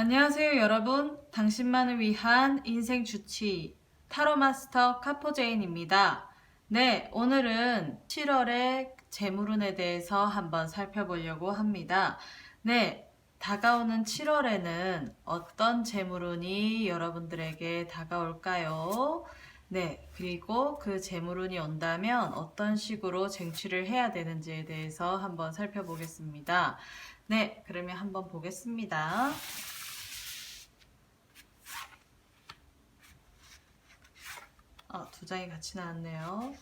안녕하세요, 여러분. 당신만을 위한 인생 주치 타로 마스터 카포제인입니다. 네, 오늘은 7월의 재물운에 대해서 한번 살펴보려고 합니다. 네, 다가오는 7월에는 어떤 재물운이 여러분들에게 다가올까요? 네, 그리고 그 재물운이 온다면 어떤 식으로 쟁취를 해야 되는지에 대해서 한번 살펴보겠습니다. 네, 그러면 한번 보겠습니다. 두 장이 같이 나왔네요.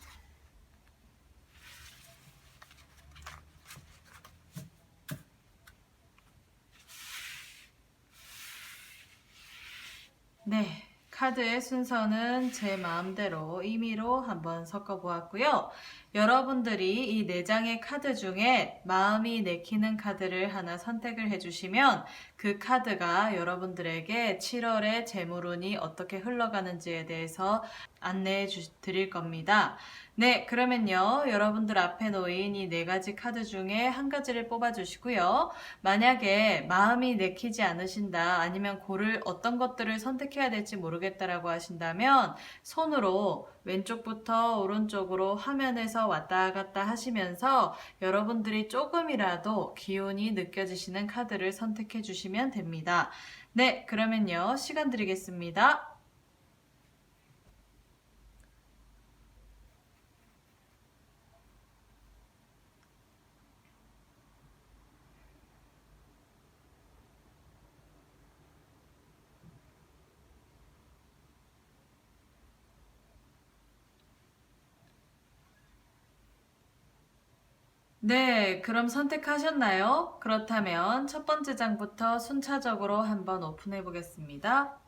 네, 카드의 순서는 제 마음대로 임의로 한번 섞어보았고요. 여러분들이 이 4장의 카드 중에 마음이 내키는 카드를 하나 선택을 해주시면 그 카드가 여러분들에게 7월의 재물운이 어떻게 흘러가는지에 대해서 안내해 드릴 겁니다. 네, 그러면요. 여러분들 앞에 놓인 이 4가지 카드 중에 한 가지를 뽑아주시고요. 만약에 마음이 내키지 않으신다, 아니면 고를 어떤 것들을 선택해야 될지 모르겠다라고 하신다면 손으로 왼쪽부터 오른쪽으로 화면에서 왔다 갔다 하시면서 여러분들이 조금이라도 기운이 느껴지시는 카드를 선택해 주시면 됩니다. 네, 그러면요. 시간 드리겠습니다. 네, 그럼 선택하셨나요? 그렇다면 첫 번째 장부터 순차적으로 한번 오픈해 보겠습니다.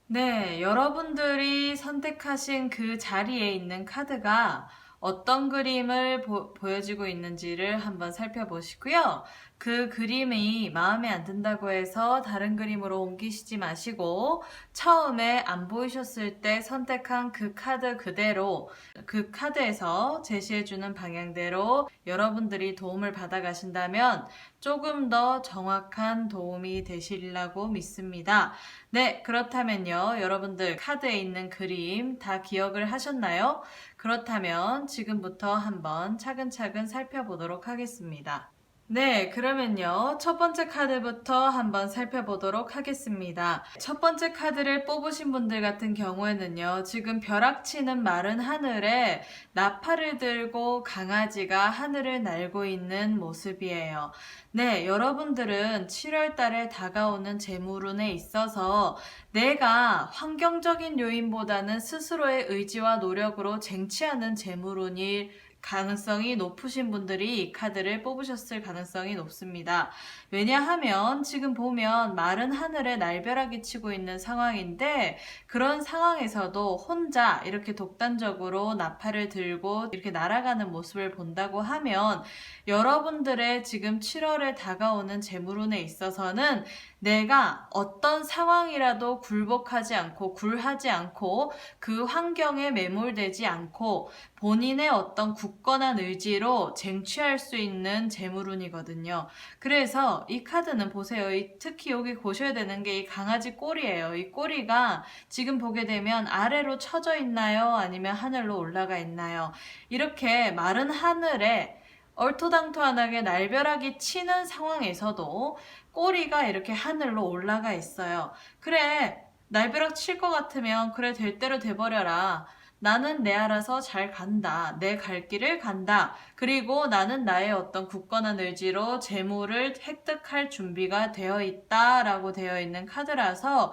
네, 여러분들이 선택하신 그 자리에 있는 카드가 어떤 그림을 보여주고 있는지를 한번 살펴보시고요. 그 그림이 마음에 안 든다고 해서 다른 그림으로 옮기시지 마시고 처음에 안 보이셨을 때 선택한 그 카드 그대로 그 카드에서 제시해주는 방향대로 여러분들이 도움을 받아 가신다면 조금 더 정확한 도움이 되시리라고 믿습니다. 네, 그렇다면요. 여러분들 카드에 있는 그림 다 기억을 하셨나요? 그렇다면 지금부터 한번 차근차근 살펴보도록 하겠습니다. 네, 그러면요. 첫 번째 카드부터 한번 살펴보도록 하겠습니다. 첫 번째 카드를 뽑으신 분들 같은 경우에는요. 지금 벼락치는 마른 하늘에 나팔을 들고 강아지가 하늘을 날고 있는 모습이에요. 네, 여러분들은 7월 달에 다가오는 재물운에 있어서 내가 환경적인 요인보다는 스스로의 의지와 노력으로 쟁취하는 재물운이 가능성이 높으신 분들이 이 카드를 뽑으셨을 가능성이 높습니다. 왜냐하면 지금 보면 마른 하늘에 날벼락이 치고 있는 상황인데 그런 상황에서도 혼자 이렇게 독단적으로 나팔을 들고 이렇게 날아가는 모습을 본다고 하면 여러분들의 지금 7월에 다가오는 재물운에 있어서는 내가 어떤 상황이라도 굴복하지 않고 굴하지 않고 그 환경에 매몰되지 않고 본인의 어떤 굳건한 의지로 쟁취할 수 있는 재물운이거든요. 그래서 이 카드는 보세요. 특히 여기 보셔야 되는 게 이 강아지 꼬리예요. 이 꼬리가 지금 보게 되면 아래로 쳐져 있나요? 아니면 하늘로 올라가 있나요? 이렇게 마른 하늘에 얼토당토하게 날벼락이 치는 상황에서도 꼬리가 이렇게 하늘로 올라가 있어요. 그래, 날벼락 칠 것 같으면 그래 될 대로 돼버려라. 나는 내 알아서 잘 간다. 내 갈 길을 간다. 그리고 나는 나의 어떤 굳건한 의지로 재물을 획득할 준비가 되어 있다라고 되어 있는 카드라서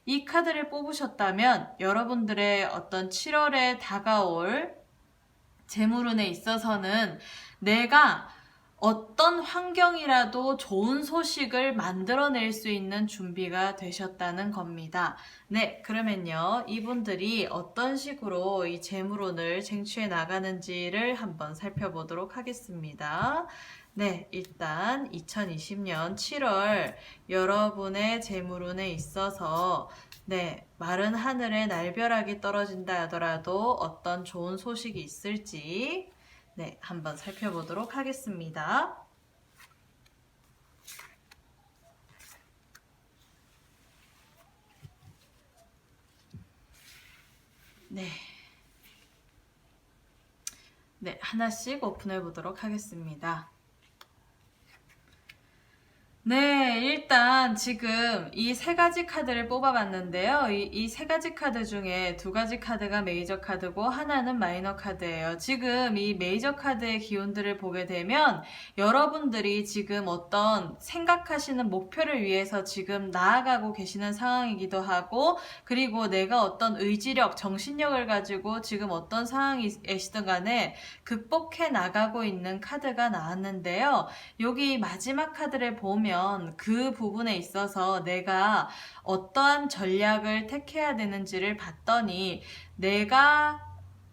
이 카드를 뽑으셨다면 여러분들의 어떤 7월에 다가올 재물운에 있어서는 내가 어떤 환경이라도 좋은 소식을 만들어낼 수 있는 준비가 되셨다는 겁니다. 네, 그러면요. 이분들이 어떤 식으로 이 재물운을 쟁취해 나가는지를 한번 살펴보도록 하겠습니다. 네, 일단 2020년 7월 여러분의 재물운에 있어서 네, 마른 하늘에 날벼락이 떨어진다 하더라도 어떤 좋은 소식이 있을지 네, 한번 살펴보도록 하겠습니다. 네. 네, 하나씩 오픈해 보도록 하겠습니다. 네, 일단 지금 이 세 가지 카드를 뽑아봤는데요. 이 세 가지 카드 중에 두 가지 카드가 메이저 카드고 하나는 마이너 카드예요. 지금 이 메이저 카드의 기운들을 보게 되면 여러분들이 지금 어떤 생각하시는 목표를 위해서 지금 나아가고 계시는 상황이기도 하고, 그리고 내가 어떤 의지력, 정신력을 가지고 지금 어떤 상황이시든 간에 극복해 나가고 있는 카드가 나왔는데요. 여기 마지막 카드를 보면 그 부분에 있어서 내가 어떠한 전략을 택해야 되는지를 봤더니 내가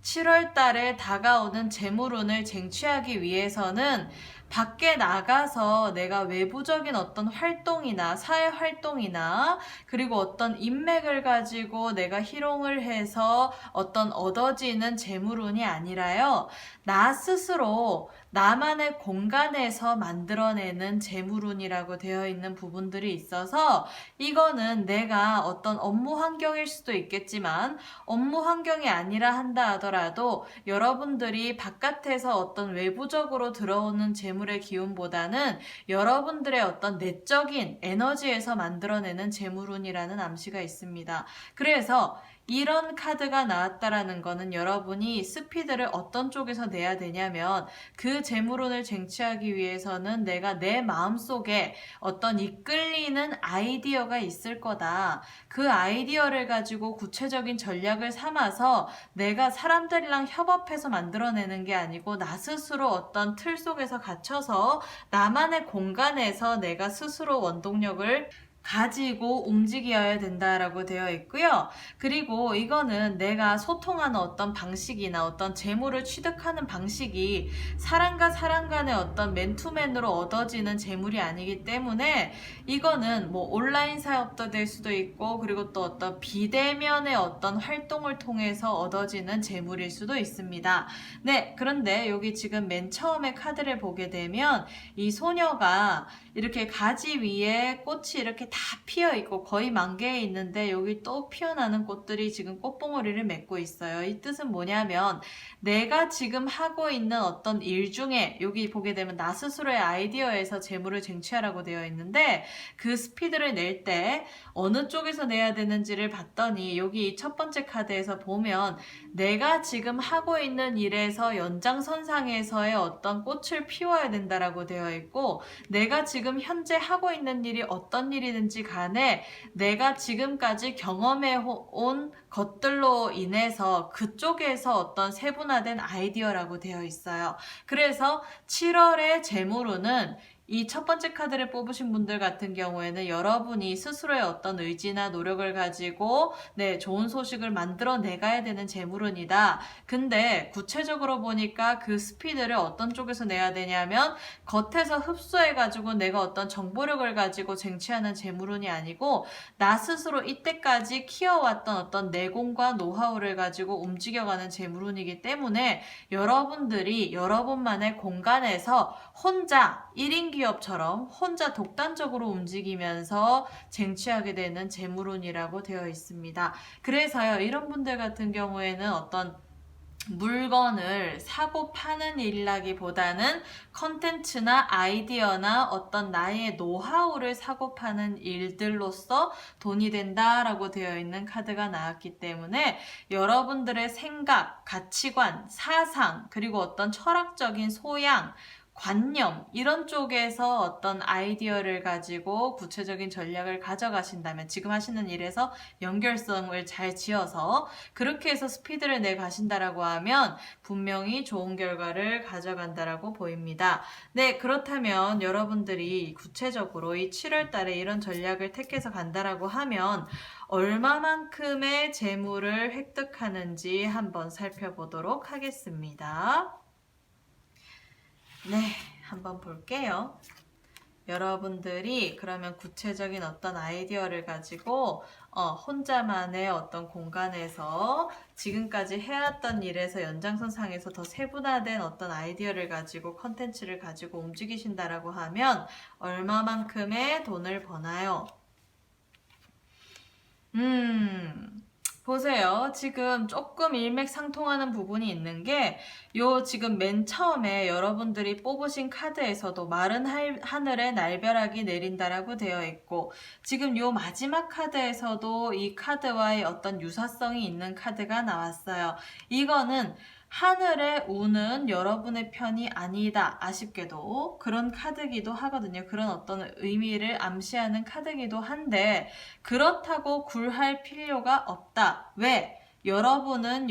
7월 달에 다가오는 재물운을 쟁취하기 위해서는 밖에 나가서 내가 외부적인 어떤 활동이나 사회 활동이나 그리고 어떤 인맥을 가지고 내가 희롱을 해서 어떤 얻어지는 재물운이 아니라요. 나 스스로 나만의 공간에서 만들어내는 재물운이라고 되어 있는 부분들이 있어서 이거는 내가 어떤 업무 환경일 수도 있겠지만 업무 환경이 아니라 한다 하더라도 여러분들이 바깥에서 어떤 외부적으로 들어오는 재물의 기운보다는 여러분들의 어떤 내적인 에너지에서 만들어내는 재물운이라는 암시가 있습니다. 그래서 이런 카드가 나왔다라는 거는 여러분이 스피드를 어떤 쪽에서 내야 되냐면 그 재물운을 쟁취하기 위해서는 내가 내 마음속에 어떤 이끌리는 아이디어가 있을 거다. 그 아이디어를 가지고 구체적인 전략을 삼아서 내가 사람들이랑 협업해서 만들어내는 게 아니고 나 스스로 어떤 틀 속에서 갇혀서 나만의 공간에서 내가 스스로 원동력을 가지고 움직여야 된다라고 되어 있고요. 그리고 이거는 내가 소통하는 어떤 방식이나 어떤 재물을 취득하는 방식이 사람과 사람 간의 어떤 맨투맨으로 얻어지는 재물이 아니기 때문에 이거는 뭐 온라인 사업도 될 수도 있고 그리고 또 어떤 비대면의 어떤 활동을 통해서 얻어지는 재물일 수도 있습니다. 네, 그런데 여기 지금 맨 처음에 카드를 보게 되면 이 소녀가 이렇게 가지 위에 꽃이 이렇게 다 피어 있고 거의 만개에 있는데 여기 또 피어나는 꽃들이 지금 꽃봉오리를 맺고 있어요. 이 뜻은 뭐냐면 내가 지금 하고 있는 어떤 일 중에 여기 보게 되면 나 스스로의 아이디어에서 재물을 쟁취하라고 되어 있는데 그 스피드를 낼 때 어느 쪽에서 내야 되는지를 봤더니 여기 첫 번째 카드에서 보면 내가 지금 하고 있는 일에서 연장선상에서의 어떤 꽃을 피워야 된다라고 되어 있고 내가 지금 현재 하고 있는 일이 어떤 일이든지 간에 내가 지금까지 경험해 온 것들로 인해서 그쪽에서 어떤 세분화된 아이디어라고 되어 있어요. 그래서 7월의 재물운은 이 첫 번째 카드를 뽑으신 분들 같은 경우에는 여러분이 스스로의 어떤 의지나 노력을 가지고 좋은 소식을 만들어 내가야 되는 재물운이다. 근데 구체적으로 보니까 그 스피드를 어떤 쪽에서 내야 되냐면 겉에서 흡수해가지고 내가 어떤 정보력을 가지고 쟁취하는 재물운이 아니고 나 스스로 이때까지 키워왔던 어떤 내공과 노하우를 가지고 움직여가는 재물운이기 때문에 여러분들이 여러분만의 공간에서 혼자 1인 기업처럼 혼자 독단적으로 움직이면서 쟁취하게 되는 재물운이라고 되어 있습니다. 그래서요, 이런 분들 같은 경우에는 어떤 물건을 사고 파는 일이라기보다는 컨텐츠나 아이디어나 어떤 나의 노하우를 사고 파는 일들로서 돈이 된다라고 되어 있는 카드가 나왔기 때문에 여러분들의 생각, 가치관, 사상, 그리고 어떤 철학적인 소양, 관념 이런 쪽에서 어떤 아이디어를 가지고 구체적인 전략을 가져가신다면 지금 하시는 일에서 연결성을 잘 지어서 그렇게 해서 스피드를 내 가신다라고 하면 분명히 좋은 결과를 가져간다라고 보입니다. 네, 그렇다면 여러분들이 구체적으로 이 7월 달에 이런 전략을 택해서 간다라고 하면 얼마만큼의 재물을 획득하는지 한번 살펴보도록 하겠습니다. 네, 한번 볼게요. 여러분들이 그러면 구체적인 어떤 아이디어를 가지고 혼자만의 어떤 공간에서 지금까지 해왔던 일에서 연장선상에서 더 세분화된 어떤 아이디어를 가지고 컨텐츠를 가지고 움직이신다라고 하면 얼마만큼의 돈을 버나요? 보세요. 지금 조금 일맥상통하는 부분이 있는 게, 지금 맨 처음에 여러분들이 뽑으신 카드에서도 마른 하늘에 날벼락이 내린다라고 되어 있고, 지금 마지막 카드에서도 이 카드와의 어떤 유사성이 있는 카드가 나왔어요. 이거는 하늘의 운은 여러분의 편이 아니다. 아쉽게도 그런 카드기도 하거든요. 그런 어떤 의미를 암시하는 카드기도 한데, 그렇다고 굴할 필요가 없다. 왜? 여러분은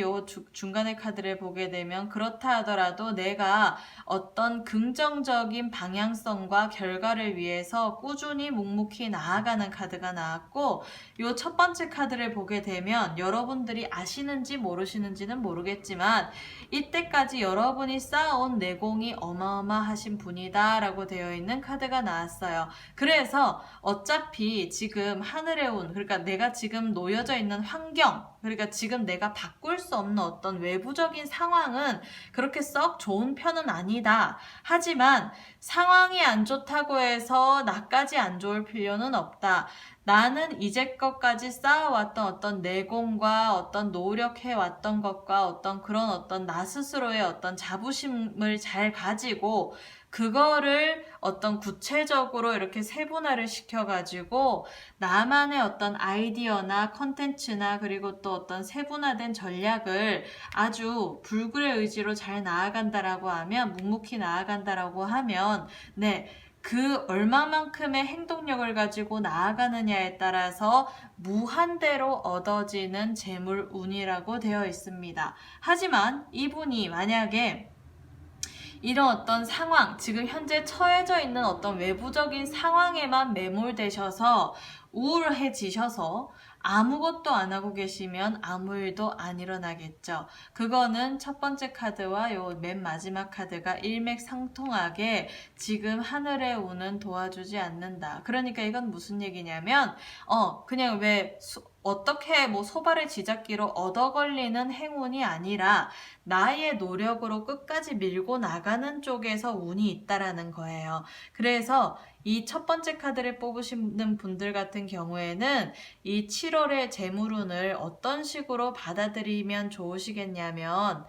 중간의 카드를 보게 되면 그렇다 하더라도 내가 어떤 긍정적인 방향성과 결과를 위해서 꾸준히 묵묵히 나아가는 카드가 나왔고, 첫 번째 카드를 보게 되면 여러분들이 아시는지 모르시는지는 모르겠지만 이때까지 여러분이 쌓아온 내공이 어마어마하신 분이다 라고 되어 있는 카드가 나왔어요. 그래서 어차피 지금 하늘의 운, 그러니까 내가 지금 놓여져 있는 환경, 그러니까 지금 내가 바꿀 수 없는 어떤 외부적인 상황은 그렇게 썩 좋은 편은 아니다. 하지만 상황이 안 좋다고 해서 나까지 안 좋을 필요는 없다. 나는 이제껏까지 쌓아왔던 어떤 내공과 어떤 노력해왔던 것과 어떤 그런 어떤 나 스스로의 어떤 자부심을 잘 가지고 그거를 어떤 구체적으로 이렇게 세분화를 시켜가지고 나만의 어떤 아이디어나 컨텐츠나 그리고 또 어떤 세분화된 전략을 아주 불굴의 의지로 잘 나아간다라고 하면, 묵묵히 나아간다라고 하면, 네, 그 얼마만큼의 행동력을 가지고 나아가느냐에 따라서 무한대로 얻어지는 재물 운이라고 되어 있습니다. 하지만 이분이 만약에 이런 어떤 상황, 지금 현재 처해져 있는 어떤 외부적인 상황에만 매몰되셔서 우울해지셔서 아무것도 안 하고 계시면 아무 일도 안 일어나겠죠. 그거는 첫 번째 카드와 맨 마지막 카드가 일맥상통하게 지금 하늘의 운은 도와주지 않는다. 그러니까 이건 무슨 얘기냐면 그냥 어떻게 소발의 지잡기로 얻어 걸리는 행운이 아니라 나의 노력으로 끝까지 밀고 나가는 쪽에서 운이 있다라는 거예요. 그래서 이 첫 번째 카드를 뽑으시는 분들 같은 경우에는 이 7월의 재물운을 어떤 식으로 받아들이면 좋으시겠냐면,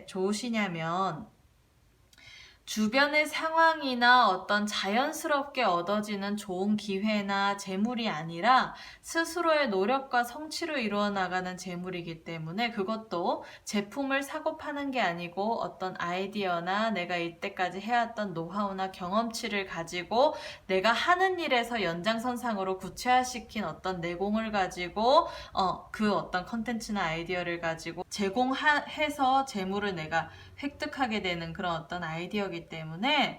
좋으시냐면, 주변의 상황이나 어떤 자연스럽게 얻어지는 좋은 기회나 재물이 아니라 스스로의 노력과 성취로 이루어 나가는 재물이기 때문에, 그것도 제품을 사고 파는 게 아니고 어떤 아이디어나 내가 이때까지 해왔던 노하우나 경험치를 가지고 내가 하는 일에서 연장선상으로 구체화시킨 어떤 내공을 가지고 그 어떤 컨텐츠나 아이디어를 가지고 제공해서 재물을 내가 획득하게 되는 그런 어떤 아이디어이기 때문에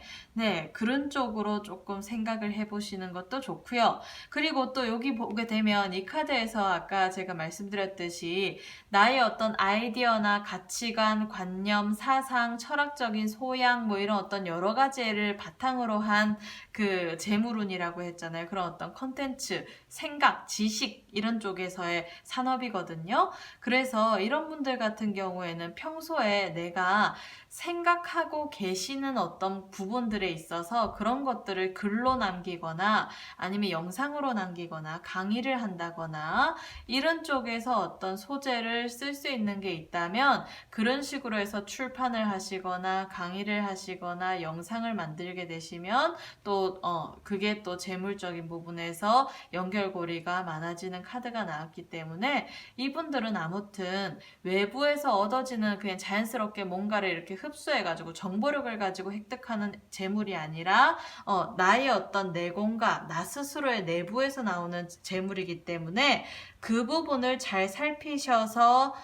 그런 쪽으로 조금 생각을 해보시는 것도 좋고요. 그리고 또 여기 보게 되면 이 카드에서 아까 제가 말씀드렸듯이 나의 어떤 아이디어나 가치관, 관념, 사상, 철학적인 소양 이런 어떤 여러 가지를 바탕으로 한 그 재물운이라고 했잖아요. 그런 어떤 컨텐츠, 생각, 지식 이런 쪽에서의 산업이거든요. 그래서 이런 분들 같은 경우에는 평소에 내가 생각하고 계시는 어떤 부분들에 있어서 그런 것들을 글로 남기거나 아니면 영상으로 남기거나 강의를 한다거나 이런 쪽에서 어떤 소재를 쓸 수 있는 게 있다면 그런 식으로 해서 출판을 하시거나 강의를 하시거나 영상을 만들게 되시면 또 그게 또 재물적인 부분에서 연결고리가 많아지는 카드가 나왔기 때문에 이분들은 아무튼 외부에서 얻어지는 그냥 자연스럽게 뭔가를 이렇게 흡수해가지고 정보력을 가지고 획득하는 재물이 아니라 나의 어떤 내공과 나 스스로의 내부에서 나오는 재물이기 때문에 그 부분을 잘 살피셔서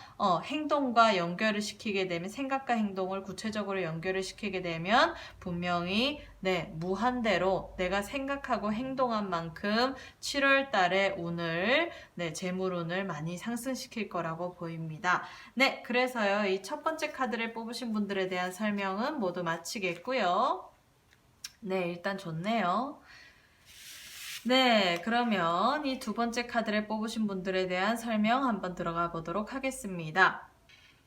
행동과 연결을 시키게 되면, 생각과 행동을 구체적으로 연결을 시키게 되면 분명히 무한대로 내가 생각하고 행동한 만큼 7월 달에 운을, 재물운을 많이 상승시킬 거라고 보입니다. 그래서요, 이 첫 번째 카드를 뽑으신 분들에 대한 설명은 모두 마치겠고요. 일단 좋네요. 네, 그러면 이 두 번째 카드를 뽑으신 분들에 대한 설명 한번 들어가 보도록 하겠습니다.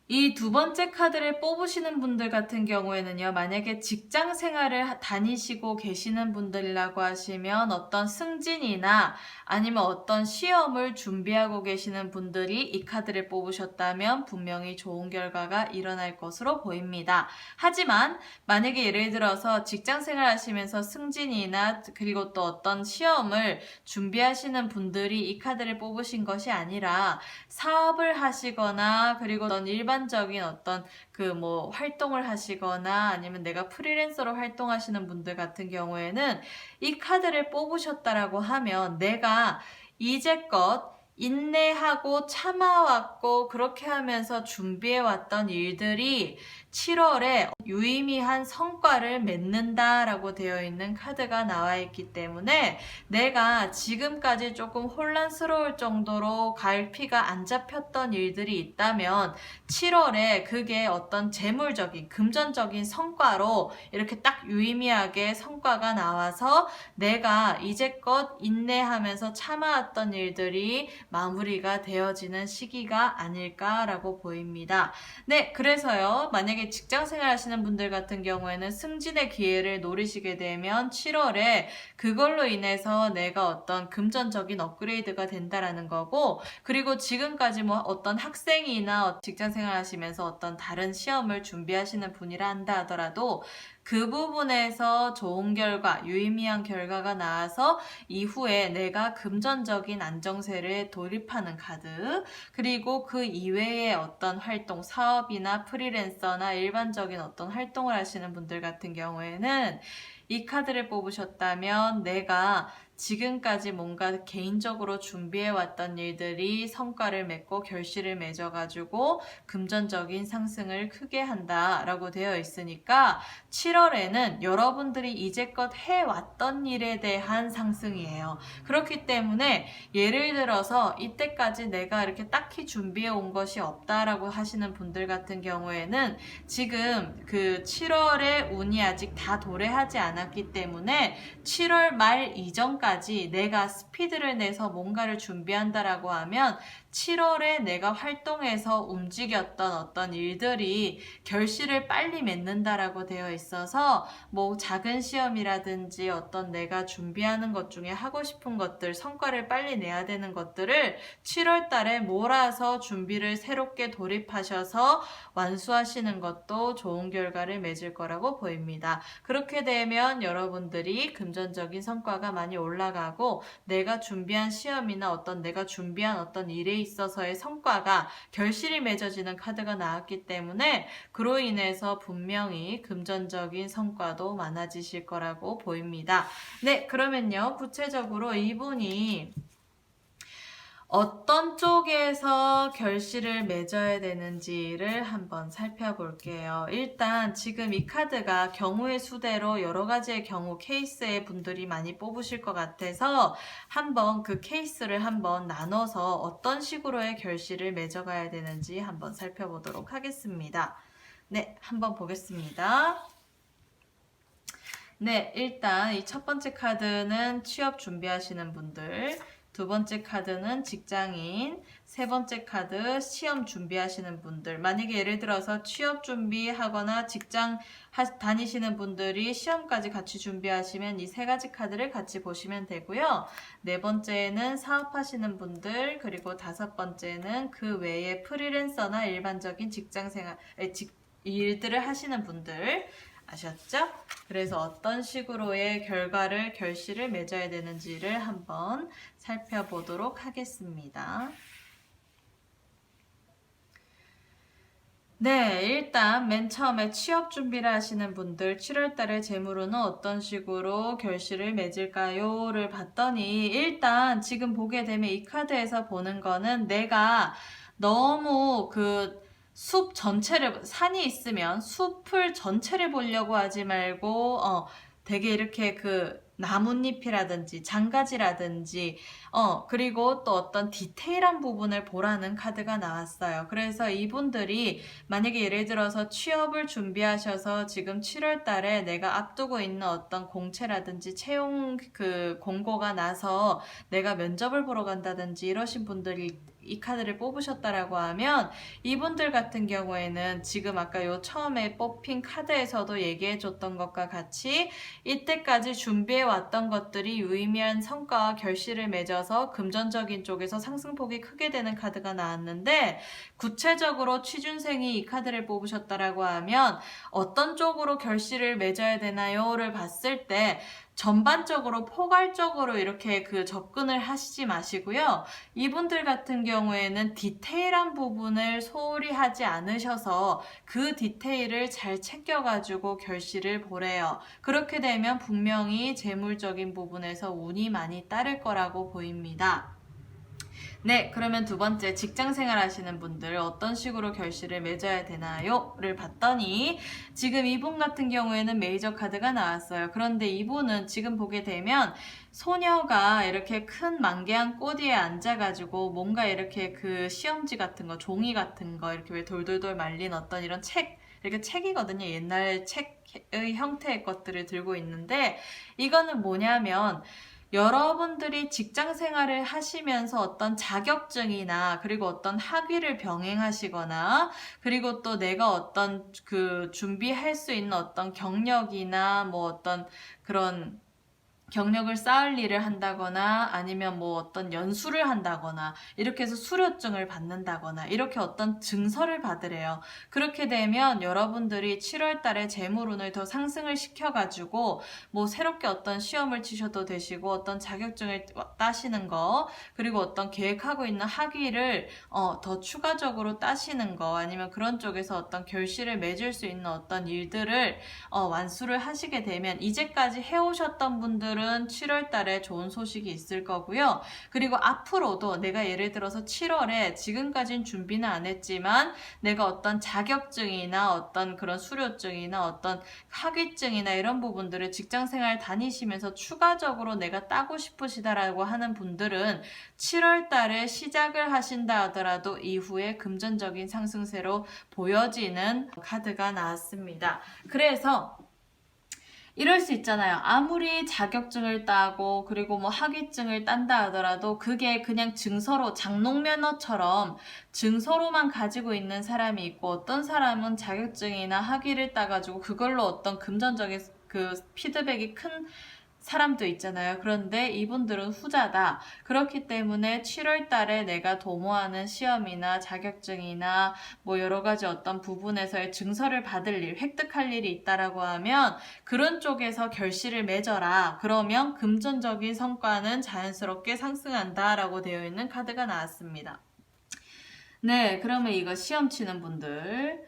이 두 번째 카드를 뽑으시는 분들 같은 경우에는요, 만약에 직장 생활을 다니시고 계시는 분들이라고 하시면 어떤 승진이나 아니면 어떤 시험을 준비하고 계시는 분들이 이 카드를 뽑으셨다면 분명히 좋은 결과가 일어날 것으로 보입니다. 하지만 만약에 예를 들어서 직장 생활 하시면서 승진이나 그리고 또 어떤 시험을 준비하시는 분들이 이 카드를 뽑으신 것이 아니라 사업을 하시거나 그리고 어떤 일반적인 어떤 그 뭐 활동을 하시거나 아니면 내가 프리랜서로 활동하시는 분들 같은 경우에는 이 카드를 뽑으셨다라고 하면 내가 이제껏 인내하고 참아왔고 그렇게 하면서 준비해왔던 일들이 7월에 유의미한 성과를 맺는다라고 되어 있는 카드가 나와 있기 때문에 내가 지금까지 조금 혼란스러울 정도로 갈피가 안 잡혔던 일들이 있다면 7월에 그게 어떤 재물적인, 금전적인 성과로 이렇게 딱 유의미하게 성과가 나와서 내가 이제껏 인내하면서 참아왔던 일들이 마무리가 되어지는 시기가 아닐까라고 보입니다. 네, 그래서요, 만약에 직장 생활 하시는 분들 같은 경우에는 승진의 기회를 노리시게 되면 7월에 그걸로 인해서 내가 어떤 금전적인 업그레이드가 된다라는 거고, 그리고 지금까지 뭐 어떤 학생이나 직장 생활 하시면서 어떤 다른 시험을 준비하시는 분이라 한다 하더라도 그 부분에서 좋은 결과, 유의미한 결과가 나와서 이후에 내가 금전적인 안정세를 돌입하는 카드, 그리고 그 이외의 어떤 활동, 사업이나 프리랜서나 일반적인 어떤 활동을 하시는 분들 같은 경우에는 이 카드를 뽑으셨다면 내가 지금까지 뭔가 개인적으로 준비해왔던 일들이 성과를 맺고 결실을 맺어가지고 금전적인 상승을 크게 한다라고 되어 있으니까 7월에는 여러분들이 이제껏 해왔던 일에 대한 상승이에요. 그렇기 때문에 예를 들어서 이때까지 내가 이렇게 딱히 준비해 온 것이 없다라고 하시는 분들 같은 경우에는 지금 그 7월의 운이 아직 다 도래하지 않았기 때문에 7월 말 이전까지 내가 스피드를 내서 뭔가를 준비한다라고 하면 7월에 내가 활동해서 움직였던 어떤 일들이 결실을 빨리 맺는다라고 되어 있어서 뭐 작은 시험이라든지 어떤 내가 준비하는 것 중에 하고 싶은 것들, 성과를 빨리 내야 되는 것들을 7월 달에 몰아서 준비를 새롭게 돌입하셔서 완수하시는 것도 좋은 결과를 맺을 거라고 보입니다. 그렇게 되면 여러분들이 금전적인 성과가 많이 올라가고 내가 준비한 시험이나 어떤 내가 준비한 어떤 일에 있어서의 성과가 결실이 맺어지는 카드가 나왔기 때문에 그로 인해서 분명히 금전적인 성과도 많아지실 거라고 보입니다. 네, 그러면요. 구체적으로 이분이 어떤 쪽에서 결실을 맺어야 되는지를 한번 살펴볼게요. 일단 지금 이 카드가 경우의 수대로 여러 가지의 경우 케이스의 분들이 많이 뽑으실 것 같아서 한번 그 케이스를 한번 나눠서 어떤 식으로의 결실을 맺어가야 되는지 한번 살펴보도록 하겠습니다. 네, 한번 보겠습니다. 네, 일단 이 첫 번째 카드는 취업 준비하시는 분들, 두 번째 카드는 직장인, 세 번째 카드 시험 준비하시는 분들. 만약에 예를 들어서 취업 준비하거나 직장 다니시는 분들이 시험까지 같이 준비하시면 이 세 가지 카드를 같이 보시면 되고요. 네 번째는 사업하시는 분들, 그리고 다섯 번째는 그 외에 프리랜서나 일반적인 직장 생활, 일들을 하시는 분들. 아셨죠? 그래서 어떤 식으로의 결실을 맺어야 되는지를 한번 살펴보도록 하겠습니다. 네, 일단 맨 처음에 취업 준비를 하시는 분들 7월달에 재물운은 어떤 식으로 결실을 맺을까요?를 봤더니 일단 지금 보게 되면 이 카드에서 보는 거는 내가 너무 숲 전체를, 산이 있으면 숲을 전체를 보려고 하지 말고 되게 이렇게 나뭇잎이라든지 장가지라든지 그리고 또 어떤 디테일한 부분을 보라는 카드가 나왔어요. 그래서 이분들이 만약에 예를 들어서 취업을 준비하셔서 지금 7월 달에 내가 앞두고 있는 어떤 공채라든지 채용 그 공고가 나서 내가 면접을 보러 간다든지 이러신 분들이 이 카드를 뽑으셨다라고 하면 이분들 같은 경우에는 지금 아까 요 처음에 뽑힌 카드에서도 얘기해줬던 것과 같이 이때까지 준비해왔던 것들이 유의미한 성과와 결실을 맺어서 금전적인 쪽에서 상승폭이 크게 되는 카드가 나왔는데 구체적으로 취준생이 이 카드를 뽑으셨다라고 하면 어떤 쪽으로 결실을 맺어야 되나요?를 봤을 때 전반적으로 포괄적으로 이렇게 그 접근을 하시지 마시고요. 이분들 같은 경우에는 디테일한 부분을 소홀히 하지 않으셔서 그 디테일을 잘 챙겨가지고 결실을 보래요. 그렇게 되면 분명히 재물적인 부분에서 운이 많이 따를 거라고 보입니다. 네, 그러면 두 번째 직장생활 하시는 분들 어떤 식으로 결실을 맺어야 되나요? 를 봤더니 지금 이분 같은 경우에는 메이저 카드가 나왔어요. 그런데 이분은 지금 보게 되면 소녀가 이렇게 큰 만개한 꽃 위에 앉아가지고 뭔가 이렇게 그 시험지 같은 거, 종이 같은 거 이렇게 왜 돌돌돌 말린 어떤 이런 책, 이렇게 책이거든요. 옛날 책의 형태의 것들을 들고 있는데 이거는 뭐냐면 여러분들이 직장 생활을 하시면서 어떤 자격증이나 그리고 어떤 학위를 병행하시거나 그리고 또 내가 어떤 그 준비할 수 있는 어떤 경력이나 뭐 어떤 그런 경력을 쌓을 일을 한다거나 아니면 뭐 어떤 연수를 한다거나 이렇게 해서 수료증을 받는다거나 이렇게 어떤 증서를 받으래요. 그렇게 되면 여러분들이 7월 달에 재물운을 더 상승을 시켜가지고 뭐 새롭게 어떤 시험을 치셔도 되시고 어떤 자격증을 따시는 거 그리고 어떤 계획하고 있는 학위를 더 추가적으로 따시는 거 아니면 그런 쪽에서 어떤 결실을 맺을 수 있는 어떤 일들을 완수를 하시게 되면 이제까지 해오셨던 분들은 7월 달에 좋은 소식이 있을 거고요. 그리고 앞으로도 내가 예를 들어서 7월에 지금까지는 준비는 안 했지만 내가 어떤 자격증이나 어떤 그런 수료증이나 어떤 학위증이나 이런 부분들을 직장생활 다니시면서 추가적으로 내가 따고 싶으시다라고 하는 분들은 7월 달에 시작을 하신다 하더라도 이후에 금전적인 상승세로 보여지는 카드가 나왔습니다. 그래서 이럴 수 있잖아요. 아무리 자격증을 따고 그리고 뭐 학위증을 딴다 하더라도 그게 그냥 증서로 장롱면허처럼 증서로만 가지고 있는 사람이 있고 어떤 사람은 자격증이나 학위를 따가지고 그걸로 어떤 금전적인 그 피드백이 큰 사람도 있잖아요. 그런데 이분들은 후자다. 그렇기 때문에 7월 달에 내가 도모하는 시험이나 자격증이나 뭐 여러 가지 어떤 부분에서의 증서를 받을 일, 획득할 일이 있다라고 하면 그런 쪽에서 결실을 맺어라. 그러면 금전적인 성과는 자연스럽게 상승한다라고 되어 있는 카드가 나왔습니다. 네, 그러면 이거 시험 치는 분들.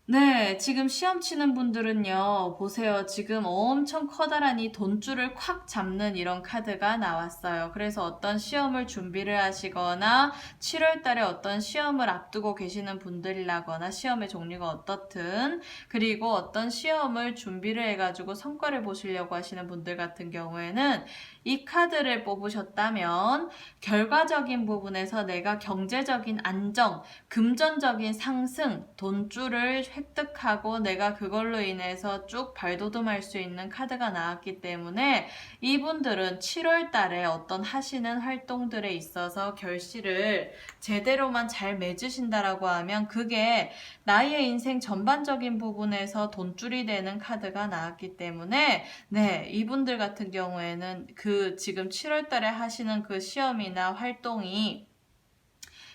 네, 지금 시험 치는 분들은요, 보세요. 지금 엄청 커다란 이 돈줄을 콱 잡는 이런 카드가 나왔어요. 그래서 어떤 시험을 준비를 하시거나 7월 달에 어떤 시험을 앞두고 계시는 분들이라거나 시험의 종류가 어떻든 그리고 어떤 시험을 준비를 해가지고 성과를 보시려고 하시는 분들 같은 경우에는 이 카드를 뽑으셨다면 결과적인 부분에서 내가 경제적인 안정, 금전적인 상승, 돈줄을 획득하고 내가 그걸로 인해서 쭉 발돋움할 수 있는 카드가 나왔기 때문에 이분들은 7월 달에 어떤 하시는 활동들에 있어서 결실을 제대로만 잘 맺으신다라고 하면 그게 나의 인생 전반적인 부분에서 돈줄이 되는 카드가 나왔기 때문에 네, 이분들 같은 경우에는 그 지금 7월 달에 하시는 그 시험이나 활동이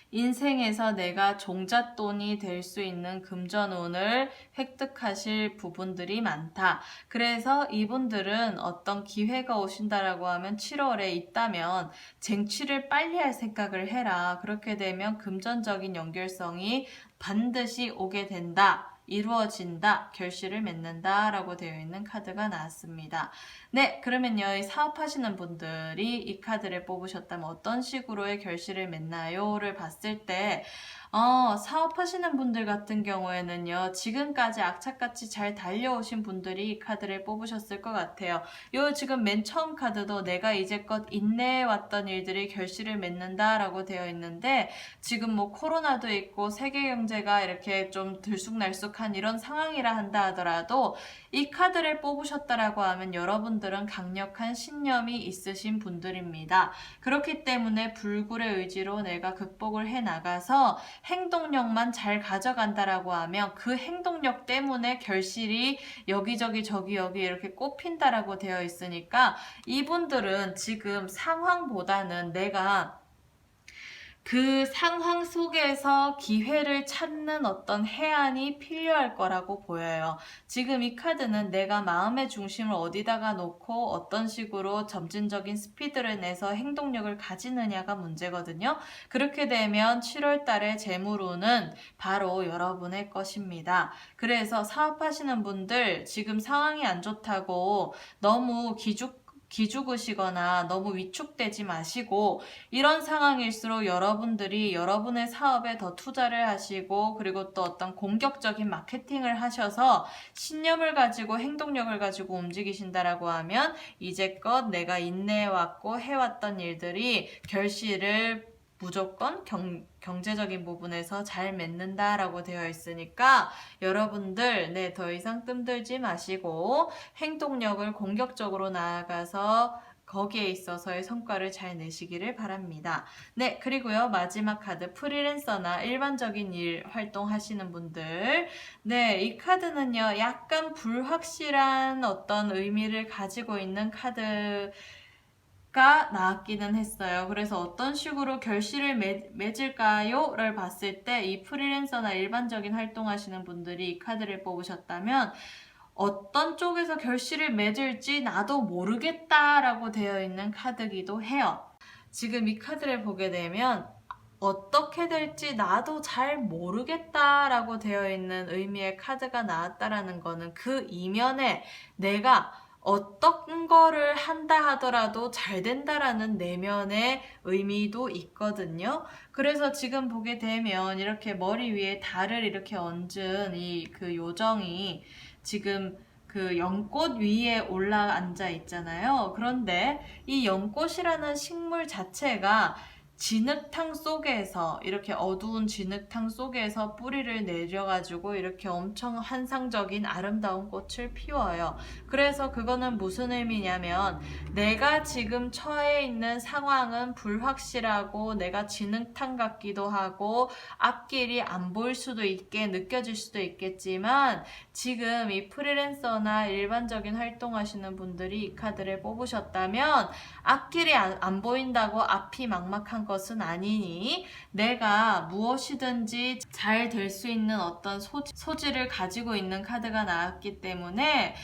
인생에서 내가 종잣돈이 될 수 있는 금전운을 획득하실 부분들이 많다. 그래서 이분들은 어떤 기회가 오신다라고 하면 7월에 있다면 쟁취를 빨리 할 생각을 해라. 그렇게 되면 금전적인 연결성이 반드시 오게 된다. 이루어진다, 결실을 맺는다 라고 되어 있는 카드가 나왔습니다. 네, 그러면요, 이 사업하시는 분들이 이 카드를 뽑으셨다면 어떤 식으로의 결실을 맺나요?를 봤을 때 사업하시는 분들 같은 경우에는요, 지금까지 악착같이 잘 달려오신 분들이 이 카드를 뽑으셨을 것 같아요. 요 지금 맨 처음 카드도 내가 이제껏 인내해왔던 일들이 결실을 맺는다라고 되어 있는데, 지금 뭐 코로나도 있고 세계 경제가 이렇게 좀 들쑥날쑥한 이런 상황이라 한다 하더라도 이 카드를 뽑으셨다라고 하면 여러분들은 강력한 신념이 있으신 분들입니다. 그렇기 때문에 불굴의 의지로 내가 극복을 해 나가서 행동력만 잘 가져간다라고 하면 그 행동력 때문에 결실이 여기저기 저기 여기 이렇게 꼽힌다라고 되어 있으니까 이분들은 지금 상황보다는 내가 그 상황 속에서 기회를 찾는 어떤 해안이 필요할 거라고 보여요. 지금 이 카드는 내가 마음의 중심을 어디다가 놓고 어떤 식으로 점진적인 스피드를 내서 행동력을 가지느냐가 문제거든요. 그렇게 되면 7월 달에 재물운은 바로 여러분의 것입니다. 그래서 사업하시는 분들 지금 상황이 안 좋다고 너무 기죽으시거나 너무 위축되지 마시고, 이런 상황일수록 여러분들이 여러분의 사업에 더 투자를 하시고 그리고 또 어떤 공격적인 마케팅을 하셔서 신념을 가지고 행동력을 가지고 움직이신다라고 하면 이제껏 내가 인내해왔고 해왔던 일들이 결실을 무조건 경제적인 부분에서 잘 맺는다라고 되어 있으니까 여러분들 더 이상 뜸들지 마시고 행동력을 공격적으로 나아가서 거기에 있어서의 성과를 잘 내시기를 바랍니다. 네, 그리고요, 마지막 카드 프리랜서나 일반적인 일 활동하시는 분들. 네, 이 카드는요, 약간 불확실한 어떤 의미를 가지고 있는 카드 가 나왔기는 했어요. 그래서 어떤 식으로 결실을 맺을까요? 를 봤을 때 이 프리랜서나 일반적인 활동하시는 분들이 이 카드를 뽑으셨다면 어떤 쪽에서 결실을 맺을지 나도 모르겠다라고 되어 있는 카드기도 해요. 지금 이 카드를 보게 되면 어떻게 될지 나도 잘 모르겠다라고 되어 있는 의미의 카드가 나왔다라는 거는 그 이면에 내가 어떤 거를 한다 하더라도 잘 된다라는 내면의 의미도 있거든요. 그래서 지금 보게 되면 이렇게 머리 위에 달을 이렇게 얹은 이 그 요정이 지금 그 연꽃 위에 올라앉아 있잖아요. 그런데 이 연꽃이라는 식물 자체가 진흙탕 속에서 이렇게 어두운 진흙탕 속에서 뿌리를 내려가지고 이렇게 엄청 환상적인 아름다운 꽃을 피워요. 그래서 그거는 무슨 의미냐면 내가 지금 처해 있는 상황은 불확실하고 내가 진흙탕 같기도 하고 앞길이 안 보일 수도 있게 느껴질 수도 있겠지만 지금 이 프리랜서나 일반적인 활동하시는 분들이 이 카드를 뽑으셨다면 앞길이 안 보인다고 앞이 막막한 것은 아니니 내가 무엇이든지 잘 될 수 있는 어떤 소지를 가지고 있는 카드가 나왔기 때문에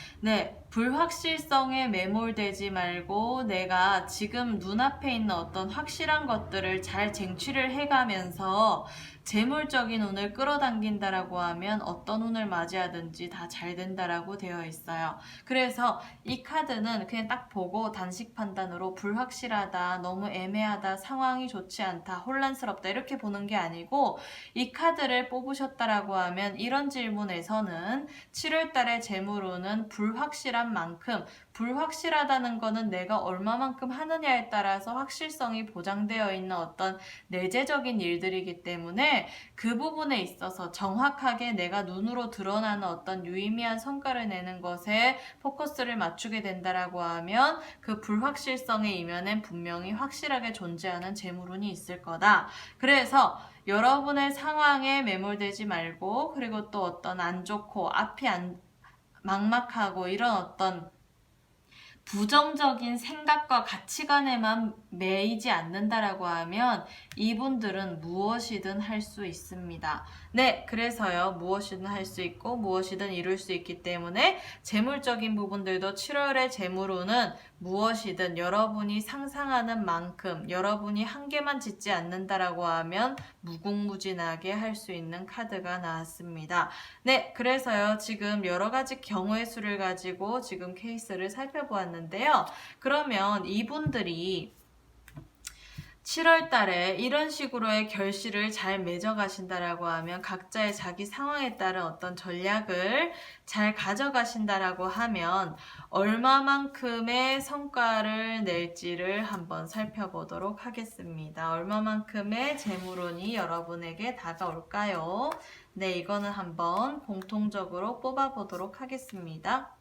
불확실성에 매몰되지 말고 내가 지금 눈앞에 있는 어떤 확실한 것들을 잘 쟁취를 해가면서 재물적인 운을 끌어당긴다라고 하면 어떤 운을 맞이하든지 다 잘 된다라고 되어 있어요. 그래서 이 카드는 그냥 딱 보고 단식 판단으로 불확실하다, 너무 애매하다, 상황이 좋지 않다, 혼란스럽다 이렇게 보는 게 아니고 이 카드를 뽑으셨다라고 하면 이런 질문에서는 7월 달에 재물운은 불확실한 만큼 불확실하다는 거는 내가 얼마만큼 하느냐에 따라서 확실성이 보장되어 있는 어떤 내재적인 일들이기 때문에 그 부분에 있어서 정확하게 내가 눈으로 드러나는 어떤 유의미한 성과를 내는 것에 포커스를 맞추게 된다라고 하면 그 불확실성의 이면엔 분명히 확실하게 존재하는 재물운이 있을 거다. 그래서 여러분의 상황에 매몰되지 말고 그리고 또 어떤 안 좋고 앞이 막막하고 이런 어떤 부정적인 생각과 가치관에만 매이지 않는다라고 하면 이분들은 무엇이든 할 수 있습니다. 네, 그래서요, 무엇이든 할 수 있고 무엇이든 이룰 수 있기 때문에 재물적인 부분들도 7월의 재물운은 무엇이든 여러분이 상상하는 만큼 여러분이 한계만 짓지 않는다라고 하면 무궁무진하게 할 수 있는 카드가 나왔습니다. 네, 그래서요, 지금 여러 가지 경우의 수를 가지고 지금 케이스를 살펴보았는데요. 그러면 이분들이 7월 달에 이런 식으로의 결실을 잘 맺어 가신다라고 하면 각자의 자기 상황에 따른 어떤 전략을 잘 가져가신다라고 하면 얼마만큼의 성과를 낼지를 한번 살펴보도록 하겠습니다. 얼마만큼의 재물운이 여러분에게 다가올까요? 네, 이거는 한번 공통적으로 뽑아보도록 하겠습니다.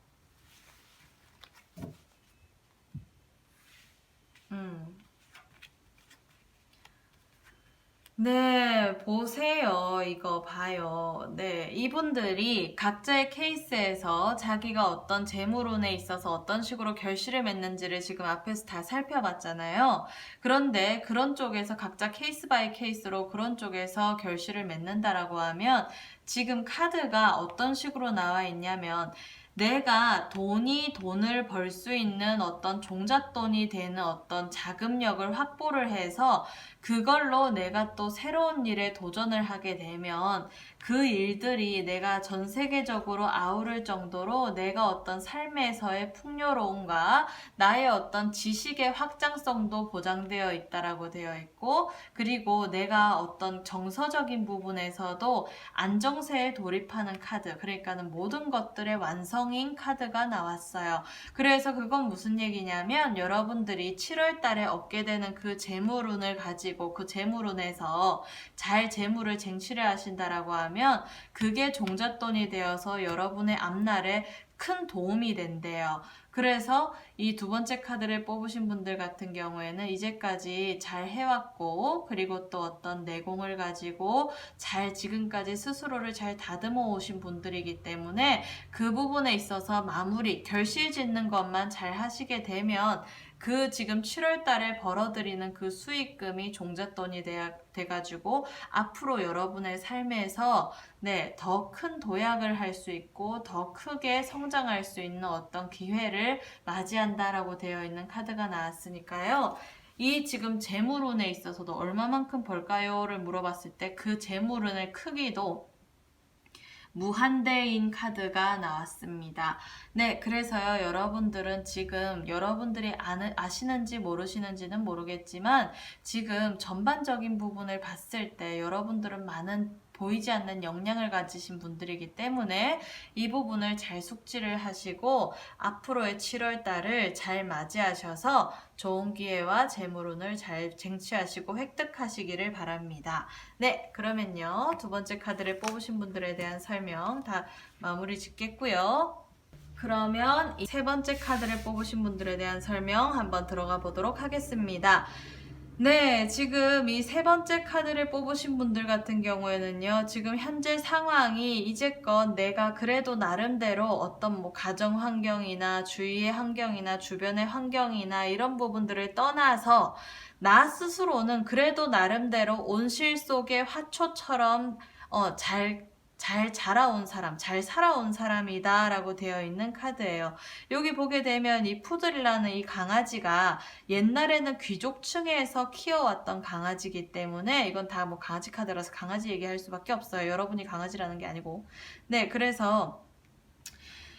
네, 보세요. 이거 봐요. 네, 이분들이 각자의 케이스에서 자기가 어떤 재물운에 있어서 어떤 식으로 결실을 맺는지를 지금 앞에서 다 살펴봤잖아요. 그런데 그런 쪽에서 각자 케이스 바이 케이스로 그런 쪽에서 결실을 맺는다라고 하면 지금 카드가 어떤 식으로 나와 있냐면 내가 돈을 벌 수 있는 어떤 종잣돈이 되는 어떤 자금력을 확보를 해서 그걸로 내가 또 새로운 일에 도전을 하게 되면 그 일들이 내가 전 세계적으로 아우를 정도로 내가 어떤 삶에서의 풍요로움과 나의 어떤 지식의 확장성도 보장되어 있다라고 되어 있고, 그리고 내가 어떤 정서적인 부분에서도 안정세에 돌입하는 카드, 그러니까는 모든 것들의 완성인 카드가 나왔어요. 그래서 그건 무슨 얘기냐면 여러분들이 7월 달에 얻게 되는 그 재물운을 가지고 그 재물운에서 잘 재물을 쟁취를 하신다라고 하면 그게 종잣돈이 되어서 여러분의 앞날에 큰 도움이 된대요. 그래서 이 두 번째 카드를 뽑으신 분들 같은 경우에는 이제까지 잘 해왔고, 그리고 또 어떤 내공을 가지고 잘 지금까지 스스로를 잘 다듬어 오신 분들이기 때문에 그 부분에 있어서 마무리, 결실 짓는 것만 잘 하시게 되면 그 지금 7월 달에 벌어들이는 그 수익금이 종잣돈이 돼가지고 앞으로 여러분의 삶에서 네, 더 큰 도약을 할 수 있고 더 크게 성장할 수 있는 어떤 기회를 맞이한다라고 되어 있는 카드가 나왔으니까요. 이 지금 재물운에 있어서도 얼마만큼 벌까요?를 물어봤을 때 그 재물운의 크기도 무한대인 카드가 나왔습니다. 네, 그래서요, 여러분들은 지금 여러분들이 아시는지 모르시는지는 모르겠지만 지금 전반적인 부분을 봤을 때 여러분들은 많은 보이지 않는 역량을 가지신 분들이기 때문에 이 부분을 잘 숙지를 하시고 앞으로의 7월 달을 잘 맞이하셔서 좋은 기회와 재물운을 잘 쟁취하시고 획득하시기를 바랍니다. 네, 그러면요. 두 번째 카드를 뽑으신 분들에 대한 설명 다 마무리 짓겠고요. 그러면 이 세 번째 카드를 뽑으신 분들에 대한 설명 한번 들어가 보도록 하겠습니다. 네, 지금 이 세 번째 카드를 뽑으신 분들 같은 경우에는요, 지금 현재 상황이 이제껏 내가 그래도 나름대로 어떤 뭐 가정 환경이나 주위의 환경이나 주변의 환경이나 이런 부분들을 떠나서 나 스스로는 그래도 나름대로 온실 속의 화초처럼 잘 자라온 사람, 잘 살아온 사람이다 라고 되어 있는 카드예요. 여기 보게 되면 이 푸들이라는 이 강아지가 옛날에는 귀족층에서 키워왔던 강아지이기 때문에 이건 다 뭐 강아지 카드라서 강아지 얘기할 수밖에 없어요. 여러분이 강아지라는 게 아니고. 네, 그래서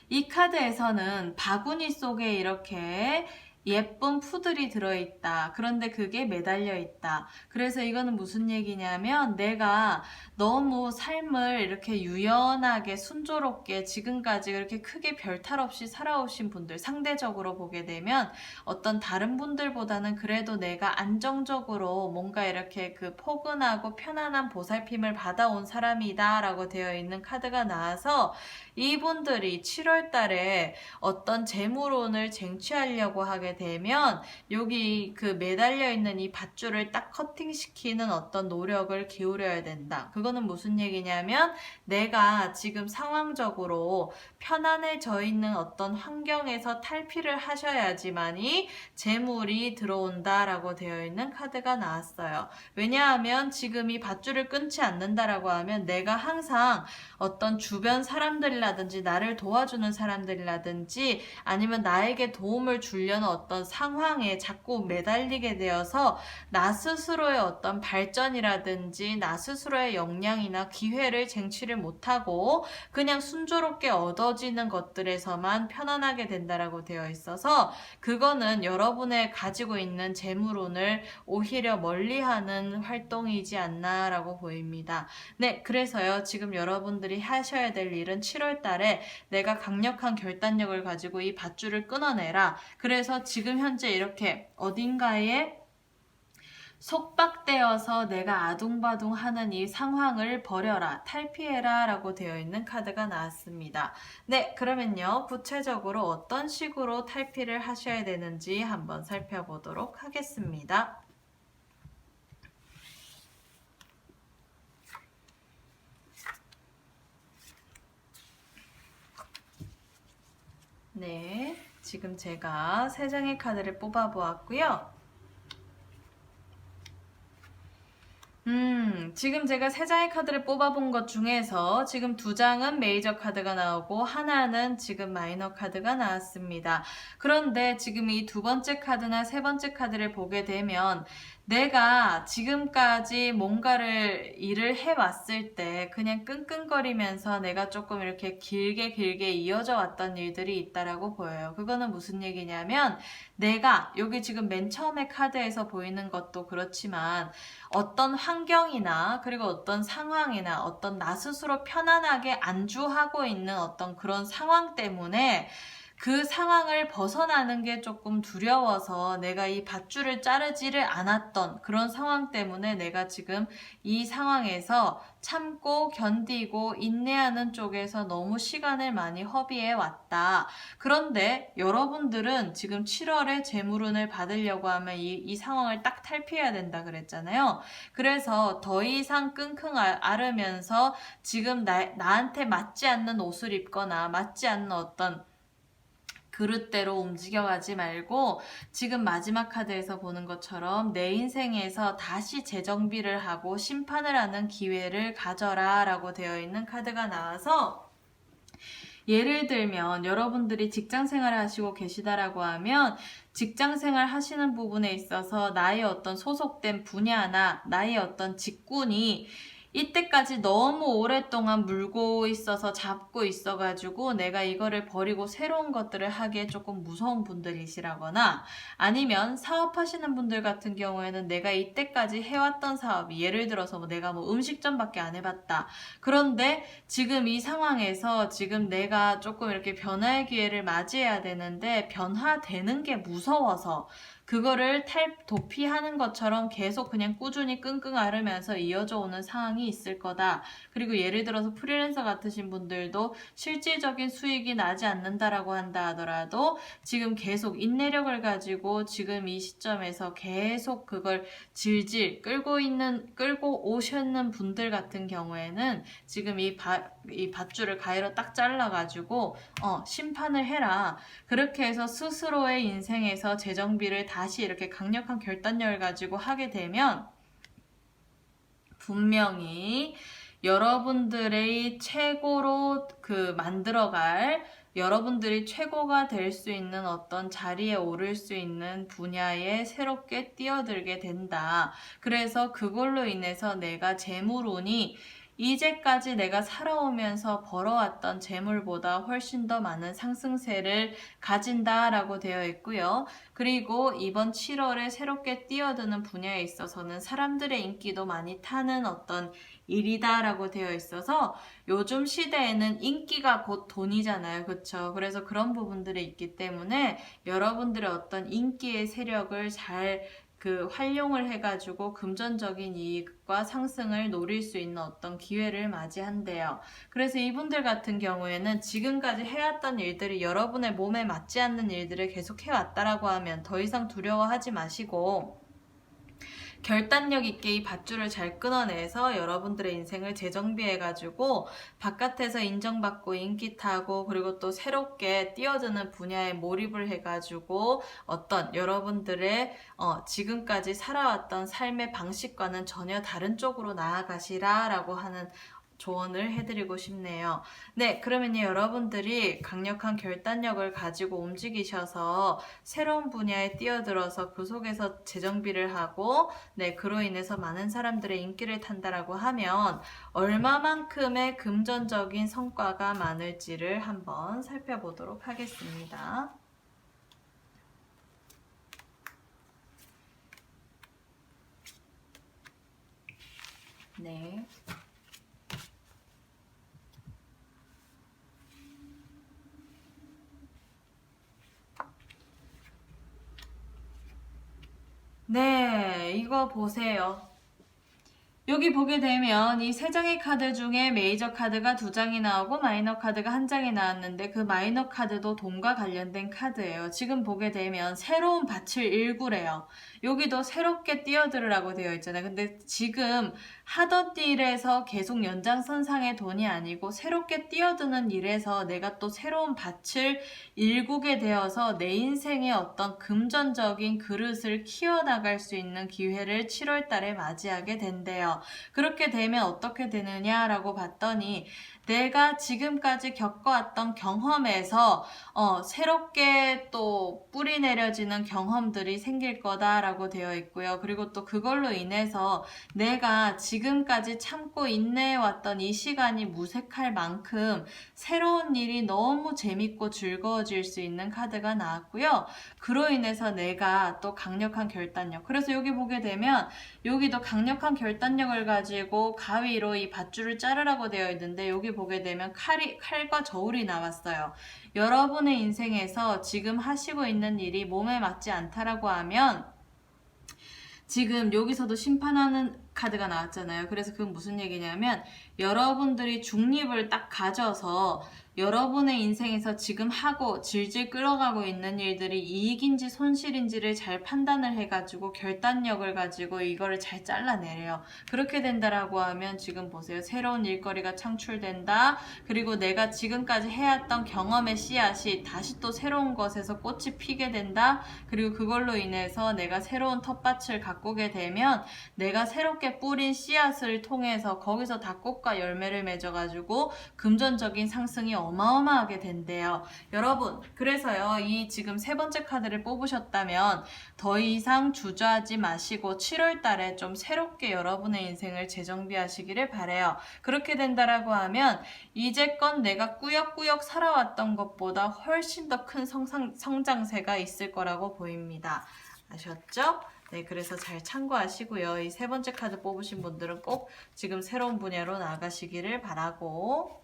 이 카드에서는 바구니 속에 이렇게 예쁜 푸들이 들어있다. 그런데 그게 매달려 있다. 그래서 이거는 무슨 얘기냐면 내가 너무 삶을 이렇게 유연하게 순조롭게 지금까지 그렇게 크게 별탈 없이 살아오신 분들 상대적으로 보게 되면 어떤 다른 분들보다는 그래도 내가 안정적으로 뭔가 이렇게 그 포근하고 편안한 보살핌을 받아온 사람이다 라고 되어 있는 카드가 나와서 이분들이 7월 달에 어떤 재물운을 쟁취하려고 하게 되면 여기 그 매달려 있는 이 밧줄을 딱 커팅시키는 어떤 노력을 기울여야 된다. 그거는 무슨 얘기냐면 내가 지금 상황적으로 편안해져 있는 어떤 환경에서 탈피를 하셔야지만이 재물이 들어온다라고 되어 있는 카드가 나왔어요. 왜냐하면 지금 이 밧줄을 끊지 않는다라고 하면 내가 항상 어떤 주변 사람들이라든지 나를 도와주는 사람들이라든지 아니면 나에게 도움을 주려는 어떤 상황에 자꾸 매달리게 되어서 나 스스로의 어떤 발전이라든지 나 스스로의 역량이나 기회를 쟁취를 못하고 그냥 순조롭게 얻어지는 것들에서만 편안하게 된다라고 되어 있어서 그거는 여러분의 가지고 있는 재물운을 오히려 멀리하는 활동이지 않나라고 보입니다. 네, 그래서요. 지금 여러분들이 하셔야 될 일은 7월 달에 내가 강력한 결단력을 가지고 이 밧줄을 끊어내라. 그래서 지금 현재 이렇게 어딘가에 속박되어서 내가 아둥바둥하는 이 상황을 버려라, 탈피해라 라고 되어 있는 카드가 나왔습니다. 네, 그러면요. 구체적으로 어떤 식으로 탈피를 하셔야 되는지 한번 살펴보도록 하겠습니다. 네, 지금 제가 3장의 카드를 뽑아보았고요. 지금 제가 3장의 카드를 뽑아본 것 중에서 지금 2장은 메이저 카드가 나오고 하나는 지금 마이너 카드가 나왔습니다. 그런데 지금 이 2번째 카드나 3번째 카드를 보게 되면 내가 지금까지 뭔가를 일을 해왔을 때 그냥 끙끙거리면서 내가 조금 이렇게 길게 이어져 왔던 일들이 있다라고 보여요. 그거는 무슨 얘기냐면 내가 여기 지금 맨 처음에 카드에서 보이는 것도 그렇지만 어떤 환경이나 그리고 어떤 상황이나 어떤 나 스스로 편안하게 안주하고 있는 어떤 그런 상황 때문에 그 상황을 벗어나는 게 조금 두려워서 내가 이 밧줄을 자르지를 않았던 그런 상황 때문에 내가 지금 이 상황에서 참고 견디고 인내하는 쪽에서 너무 시간을 많이 허비해 왔다. 그런데 여러분들은 지금 7월에 재물운을 받으려고 하면 이 상황을 딱 탈피해야 된다 그랬잖아요. 그래서 더 이상 끙끙 앓으면서 지금 나한테 맞지 않는 옷을 입거나 맞지 않는 어떤 그릇대로 움직여가지 말고 지금 마지막 카드에서 보는 것처럼 내 인생에서 다시 재정비를 하고 심판을 하는 기회를 가져라 라고 되어 있는 카드가 나와서 예를 들면 여러분들이 직장 생활을 하시고 계시다라고 하면 직장 생활 하시는 부분에 있어서 나의 어떤 소속된 분야나 나의 어떤 직군이 이때까지 너무 오랫동안 물고 있어서 잡고 있어가지고 내가 이거를 버리고 새로운 것들을 하기에 조금 무서운 분들이시라거나 아니면 사업하시는 분들 같은 경우에는 내가 이때까지 해왔던 사업이 예를 들어서 내가 음식점밖에 안 해봤다. 그런데 지금 이 상황에서 지금 내가 조금 이렇게 변화의 기회를 맞이해야 되는데 변화되는 게 무서워서 그거를 도피하는 것처럼 계속 그냥 꾸준히 끙끙 앓으면서 이어져 오는 상황이 있을 거다. 그리고 예를 들어서 프리랜서 같으신 분들도 실질적인 수익이 나지 않는다라고 한다 하더라도 지금 계속 인내력을 가지고 지금 이 시점에서 계속 그걸 질질 끌고 오셨는 분들 같은 경우에는 지금 이 밧줄을 가위로 딱 잘라가지고 심판을 해라. 그렇게 해서 스스로의 인생에서 재정비를 다시 이렇게 강력한 결단력을 가지고 하게 되면 분명히 여러분들의 최고로 만들어갈 여러분들이 최고가 될 수 있는 어떤 자리에 오를 수 있는 분야에 새롭게 뛰어들게 된다. 그래서 그걸로 인해서 내가 재물운이 이제까지 내가 살아오면서 벌어왔던 재물보다 훨씬 더 많은 상승세를 가진다라고 되어 있고요. 그리고 이번 7월에 새롭게 뛰어드는 분야에 있어서는 사람들의 인기도 많이 타는 어떤 일이다라고 되어 있어서 요즘 시대에는 인기가 곧 돈이잖아요. 그렇죠? 그래서 그런 부분들이 있기 때문에 여러분들의 어떤 인기의 세력을 잘 활용을 해가지고 금전적인 이익과 상승을 노릴 수 있는 어떤 기회를 맞이한대요. 그래서 이분들 같은 경우에는 지금까지 해왔던 일들이 여러분의 몸에 맞지 않는 일들을 계속 해왔다라고 하면 더 이상 두려워하지 마시고 결단력 있게 이 밧줄을 잘 끊어내서 여러분들의 인생을 재정비해가지고 바깥에서 인정받고 인기 타고 그리고 또 새롭게 뛰어드는 분야에 몰입을 해가지고 어떤 여러분들의 지금까지 살아왔던 삶의 방식과는 전혀 다른 쪽으로 나아가시라라고 하는 조언을 해드리고 싶네요. 네, 그러면 여러분들이 강력한 결단력을 가지고 움직이셔서 새로운 분야에 뛰어들어서 그 속에서 재정비를 하고, 네, 그로 인해서 많은 사람들의 인기를 탄다라고 하면 얼마만큼의 금전적인 성과가 많을지를 한번 살펴보도록 하겠습니다. 네. 네, 이거 보세요. 여기 보게 되면 이 세 장의 카드 중에 메이저 카드가 2장이 나오고 마이너 카드가 1장이 나왔는데 그 마이너 카드도 돈과 관련된 카드예요. 지금 보게 되면 새로운 밭을 일구래요. 여기도 새롭게 뛰어들으라고 되어 있잖아요. 근데 지금 하던 일에서 계속 연장선상의 돈이 아니고 새롭게 뛰어드는 일에서 내가 또 새로운 밭을 일구게 되어서 내 인생의 어떤 금전적인 그릇을 키워나갈 수 있는 기회를 7월 달에 맞이하게 된대요. 그렇게 되면 어떻게 되느냐라고 봤더니 내가 지금까지 겪어왔던 경험에서 새롭게 또 뿌리 내려지는 경험들이 생길 거다라고 되어 있고요. 그리고 또 그걸로 인해서 내가 지금까지 참고 인내해왔던 이 시간이 무색할 만큼 새로운 일이 너무 재밌고 즐거워질 수 있는 카드가 나왔고요. 그로 인해서 내가 또 강력한 결단력. 그래서 여기 보게 되면 여기도 강력한 결단력을 가지고 가위로 이 밧줄을 자르라고 되어 있는데 여기 보게 되면 칼과 저울이 나왔어요. 여러분의 인생에서 지금 하시고 있는 일이 몸에 맞지 않다라고 하면 지금 여기서도 심판하는 카드가 나왔잖아요. 그래서 그건 무슨 얘기냐면 여러분들이 중립을 딱 가져서 여러분의 인생에서 지금 하고 질질 끌어가고 있는 일들이 이익인지 손실인지를 잘 판단을 해가지고 결단력을 가지고 이거를 잘 잘라내래요. 그렇게 된다라고 하면 지금 보세요. 새로운 일거리가 창출된다. 그리고 내가 지금까지 해왔던 경험의 씨앗이 다시 또 새로운 것에서 꽃이 피게 된다. 그리고 그걸로 인해서 내가 새로운 텃밭을 가꾸게 되면 내가 새롭게 뿌린 씨앗을 통해서 거기서 다 꽃과 열매를 맺어가지고 금전적인 상승이 어마어마하게 된대요. 여러분, 그래서요, 이 지금 세 번째 카드를 뽑으셨다면 더 이상 주저하지 마시고 7월 달에 좀 새롭게 여러분의 인생을 재정비하시기를 바래요. 그렇게 된다라고 하면 이제껏 내가 꾸역꾸역 살아왔던 것보다 훨씬 더 큰 성장세가 있을 거라고 보입니다. 아셨죠? 네, 그래서 잘 참고하시고요. 이 세 번째 카드 뽑으신 분들은 꼭 지금 새로운 분야로 나가시기를 바라고,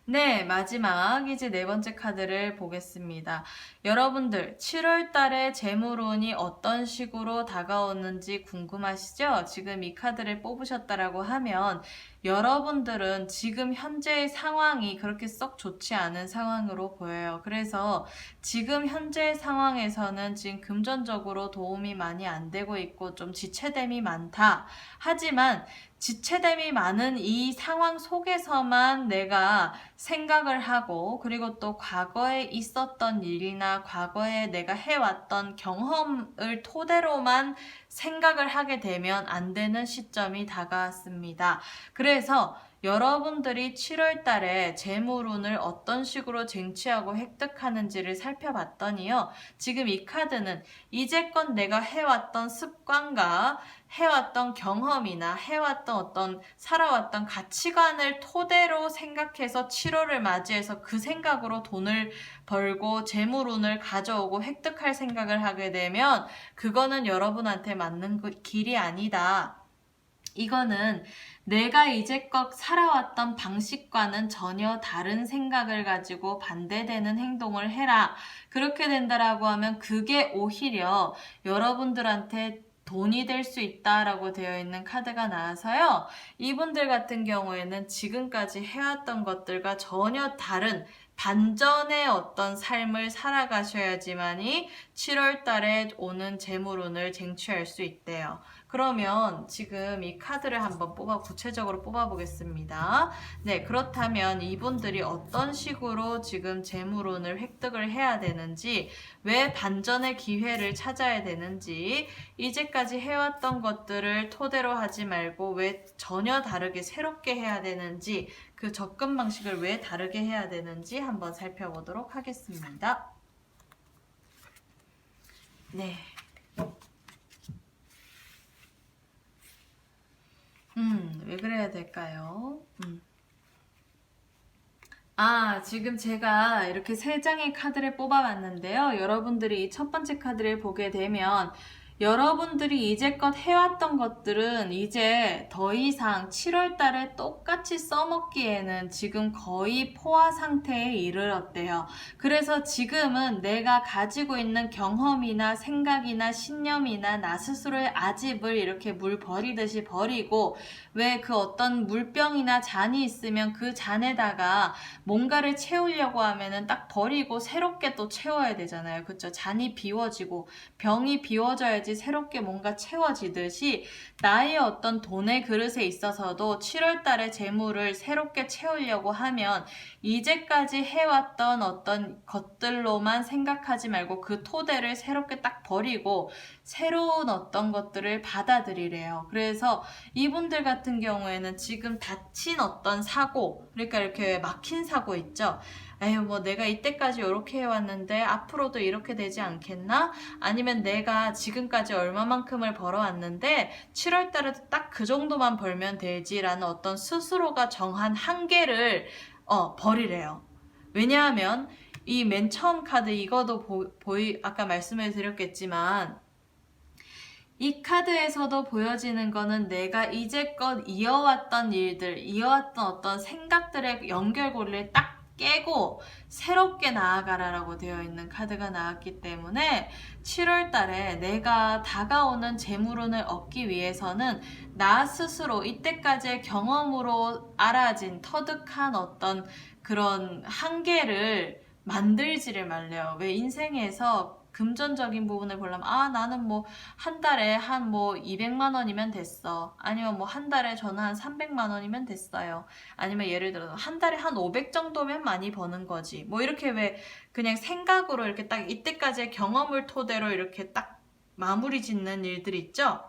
네, 마지막 이제 네 번째 카드를 보겠습니다. 여러분들 7월 달에 재물운이 어떤 식으로 다가오는지 궁금하시죠? 지금 이 카드를 뽑으셨다라고 하면 여러분들은 지금 현재의 상황이 그렇게 썩 좋지 않은 상황으로 보여요. 그래서 지금 현재의 상황에서는 지금 금전적으로 도움이 많이 안 되고 있고 좀 지체됨이 많다. 하지만 지체됨이 많은 이 상황 속에서만 내가 생각을 하고 그리고 또 과거에 있었던 일이나 과거에 내가 해왔던 경험을 토대로만 생각을 하게 되면 안 되는 시점이 다가왔습니다. 그래서 여러분들이 7월 달에 재물운을 어떤 식으로 쟁취하고 획득하는지를 살펴봤더니요. 지금 이 카드는 이제껏 내가 해왔던 습관과 해왔던 경험이나 해왔던 어떤 살아왔던 가치관을 토대로 생각해서 7월을 맞이해서 그 생각으로 돈을 벌고 재물운을 가져오고 획득할 생각을 하게 되면 그거는 여러분한테 맞는 길이 아니다. 이거는 내가 이제껏 살아왔던 방식과는 전혀 다른 생각을 가지고 반대되는 행동을 해라. 그렇게 된다라고 하면 그게 오히려 여러분들한테 돈이 될 수 있다라고 되어 있는 카드가 나와서요. 이분들 같은 경우에는 지금까지 해왔던 것들과 전혀 다른 반전의 어떤 삶을 살아가셔야지만이 7월 달에 오는 재물운을 쟁취할 수 있대요. 그러면 지금 이 카드를 한번 구체적으로 뽑아 보겠습니다. 네, 그렇다면 이분들이 어떤 식으로 지금 재물운을 획득을 해야 되는지, 왜 반전의 기회를 찾아야 되는지, 이제까지 해왔던 것들을 토대로 하지 말고 왜 전혀 다르게 새롭게 해야 되는지, 그 접근 방식을 왜 다르게 해야 되는지 한번 살펴보도록 하겠습니다. 네. 왜 그래야 될까요? 지금 제가 이렇게 세 장의 카드를 뽑아봤는데요. 여러분들이 이 첫 번째 카드를 보게 되면 여러분들이 이제껏 해왔던 것들은 이제 더 이상 7월 달에 똑같이 써먹기에는 지금 거의 포화 상태에 이르렀대요. 그래서 지금은 내가 가지고 있는 경험이나 생각이나 신념이나 나 스스로의 아집을 이렇게 물 버리듯이 버리고, 왜 그 어떤 물병이나 잔이 있으면 그 잔에다가 뭔가를 채우려고 하면은 딱 버리고 새롭게 또 채워야 되잖아요. 그쵸? 잔이 비워지고 병이 비워져야지 새롭게 뭔가 채워지듯이, 나의 어떤 돈의 그릇에 있어서도 7월 달에 재물을 새롭게 채우려고 하면 이제까지 해왔던 어떤 것들로만 생각하지 말고 그 토대를 새롭게 딱 버리고 새로운 어떤 것들을 받아들이래요. 그래서 이분들 같은 경우에는 지금 다친 어떤 사고, 그러니까 이렇게 막힌 사고 있죠. 에휴, 뭐 내가 이때까지 이렇게 해왔는데 앞으로도 이렇게 되지 않겠나? 아니면 내가 지금까지 얼마만큼을 벌어왔는데 7월 달에도 딱 그 정도만 벌면 되지라는 어떤 스스로가 정한 한계를 버리래요. 왜냐하면 이 맨 처음 카드 이거도 아까 말씀을 드렸겠지만, 이 카드에서도 보여지는 거는 내가 이제껏 이어왔던 일들, 이어왔던 어떤 생각들의 연결고리를 딱 깨고 새롭게 나아가라라고 되어 있는 카드가 나왔기 때문에 7월 달에 내가 다가오는 재물운을 얻기 위해서는 나 스스로 이때까지의 경험으로 알아진 터득한 어떤 그런 한계를 만들지를 말래요. 왜 인생에서 금전적인 부분을 보려면 나는 뭐 한 달에 한 뭐 200만 원이면 됐어. 아니면 뭐 한 달에 저는 한 300만 원이면 됐어요. 아니면 예를 들어서 한 달에 한 500 정도면 많이 버는 거지. 뭐 이렇게 왜 그냥 생각으로 이렇게 딱 이때까지의 경험을 토대로 이렇게 딱 마무리 짓는 일들 있죠?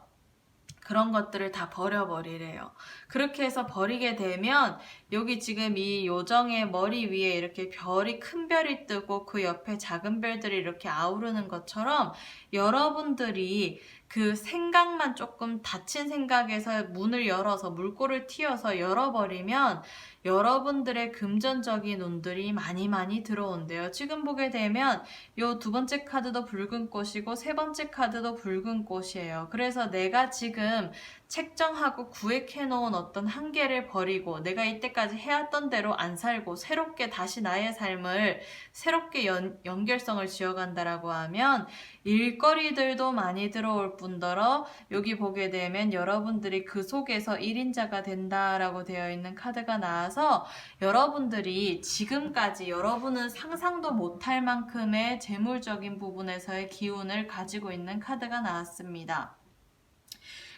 그런 것들을 다 버려버리래요. 그렇게 해서 버리게 되면 여기 지금 이 요정의 머리 위에 이렇게 큰 별이 뜨고 그 옆에 작은 별들이 이렇게 아우르는 것처럼, 여러분들이 그 생각만 조금 닫힌 생각에서 문을 열어서 물꼬를 틔워서 열어버리면 여러분들의 금전적인 운들이 많이 들어온대요. 지금 보게 되면 요 두 번째 카드도 붉은 꽃이고 세 번째 카드도 붉은 꽃이에요. 그래서 내가 지금 책정하고 구획해 놓은 어떤 한계를 버리고 내가 이때까지 해왔던 대로 안 살고 새롭게 다시 나의 삶을 새롭게 연결성을 지어간다라고 하면 일거리들도 많이 들어올 뿐더러 여기 보게 되면 여러분들이 그 속에서 1인자가 된다라고 되어 있는 카드가 나와서, 여러분들이 지금까지 여러분은 상상도 못할 만큼의 재물적인 부분에서의 기운을 가지고 있는 카드가 나왔습니다.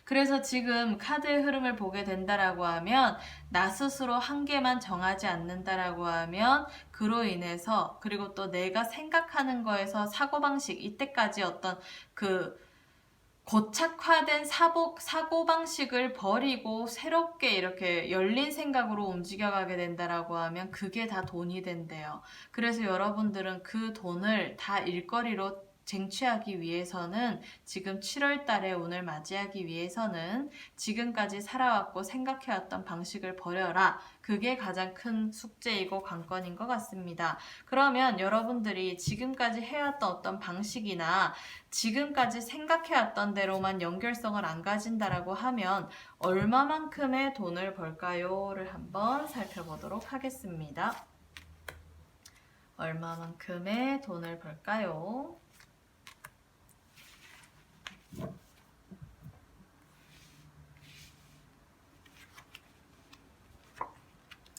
그래서 지금 카드의 흐름을 보게 된다라고 하면, 나 스스로 한계만 정하지 않는다라고 하면 그로 인해서, 그리고 또 내가 생각하는 거에서 사고방식, 이때까지 어떤 그 고착화된 사고방식을 버리고 새롭게 이렇게 열린 생각으로 움직여가게 된다라고 하면 그게 다 돈이 된대요. 그래서 여러분들은 그 돈을 다 일거리로 쟁취하기 위해서는, 지금 7월 달에 오늘 맞이하기 위해서는 지금까지 살아왔고 생각해왔던 방식을 버려라. 그게 가장 큰 숙제이고 관건인 것 같습니다. 그러면 여러분들이 지금까지 해왔던 어떤 방식이나 지금까지 생각해왔던 대로만 연결성을 안 가진다라고 하면 얼마만큼의 돈을 벌까요?를 한번 살펴보도록 하겠습니다. 얼마만큼의 돈을 벌까요?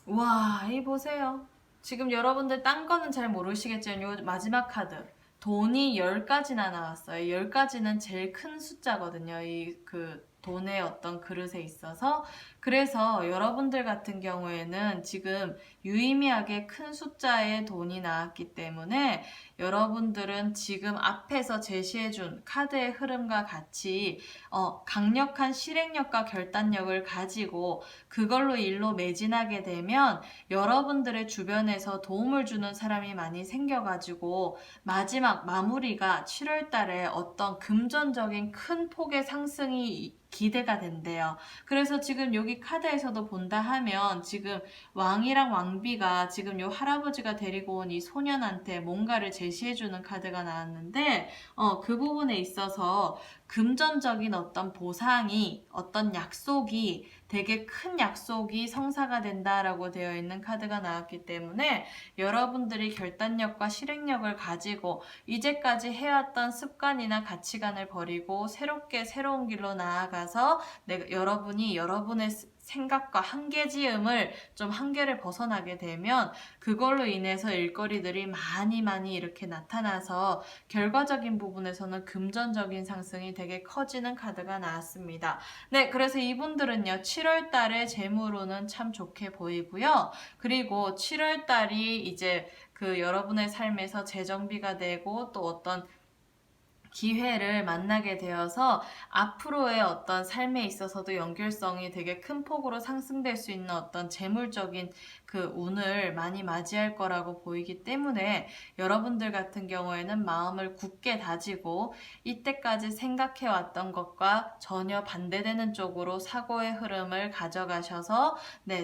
와, 이 보세요. 지금 여러분들 딴 거는 잘 모르시겠지만 요 마지막 카드 돈이 10가지나 나왔어요. 10가지는 제일 큰 숫자거든요. 이 그 돈의 어떤 그릇에 있어서. 그래서 여러분들 같은 경우에는 지금 유의미하게 큰 숫자의 돈이 나왔기 때문에 여러분들은 지금 앞에서 제시해준 카드의 흐름과 같이 강력한 실행력과 결단력을 가지고 그걸로 일로 매진하게 되면 여러분들의 주변에서 도움을 주는 사람이 많이 생겨가지고 마지막 마무리가 7월 달에 어떤 금전적인 큰 폭의 상승이 기대가 된대요. 그래서 지금 여기 카드에서도 본다 하면 지금 왕이랑 왕비가 지금 요 할아버지가 데리고 온 이 소년한테 뭔가를 제시해주는 카드가 나왔는데 그 부분에 있어서 금전적인 어떤 보상이 어떤 약속이 되게 큰 약속이 성사가 된다라고 되어 있는 카드가 나왔기 때문에 여러분들이 결단력과 실행력을 가지고 이제까지 해왔던 습관이나 가치관을 버리고 새롭게 새로운 길로 나아가서 여러분이 여러분의 생각과 한계지음을 좀 한계를 벗어나게 되면 그걸로 인해서 일거리들이 많이 이렇게 나타나서 결과적인 부분에서는 금전적인 상승이 되게 커지는 카드가 나왔습니다. 네, 그래서 이분들은요 7월 달에 재물로는 참 좋게 보이고요. 그리고 7월 달이 이제 그 여러분의 삶에서 재정비가 되고 또 어떤 기회를 만나게 되어서 앞으로의 어떤 삶에 있어서도 연결성이 되게 큰 폭으로 상승될 수 있는 어떤 재물적인 그 운을 많이 맞이할 거라고 보이기 때문에 여러분들 같은 경우에는 마음을 굳게 다지고 이때까지 생각해왔던 것과 전혀 반대되는 쪽으로 사고의 흐름을 가져가셔서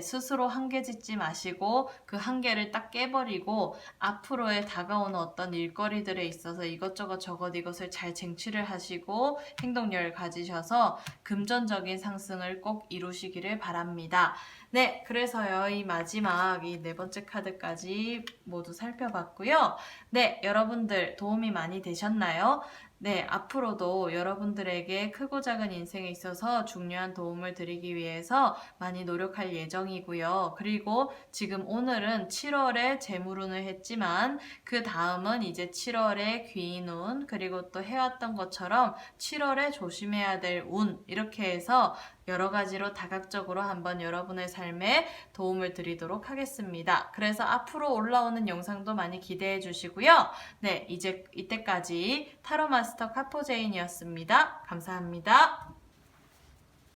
스스로 한계 짓지 마시고 그 한계를 딱 깨버리고 앞으로의 다가오는 어떤 일거리들에 있어서 이것저것 이것을 잘 쟁취를 하시고 행동력을 가지셔서 금전적인 상승을 꼭 이루시기를 바랍니다. 네, 그래서요, 이 마지막 이 네 번째 카드까지 모두 살펴봤고요. 네, 여러분들 도움이 많이 되셨나요? 네, 앞으로도 여러분들에게 크고 작은 인생에 있어서 중요한 도움을 드리기 위해서 많이 노력할 예정이고요. 그리고 지금 오늘은 7월에 재물운을 했지만 그 다음은 이제 7월에 귀인운 그리고 또 해왔던 것처럼 7월에 조심해야 될 운 이렇게 해서 여러 가지로 다각적으로 한번 여러분의 삶에 도움을 드리도록 하겠습니다. 그래서 앞으로 올라오는 영상도 많이 기대해 주시고요. 네, 이제 이때까지 타로마스터 카포제인이었습니다. 감사합니다.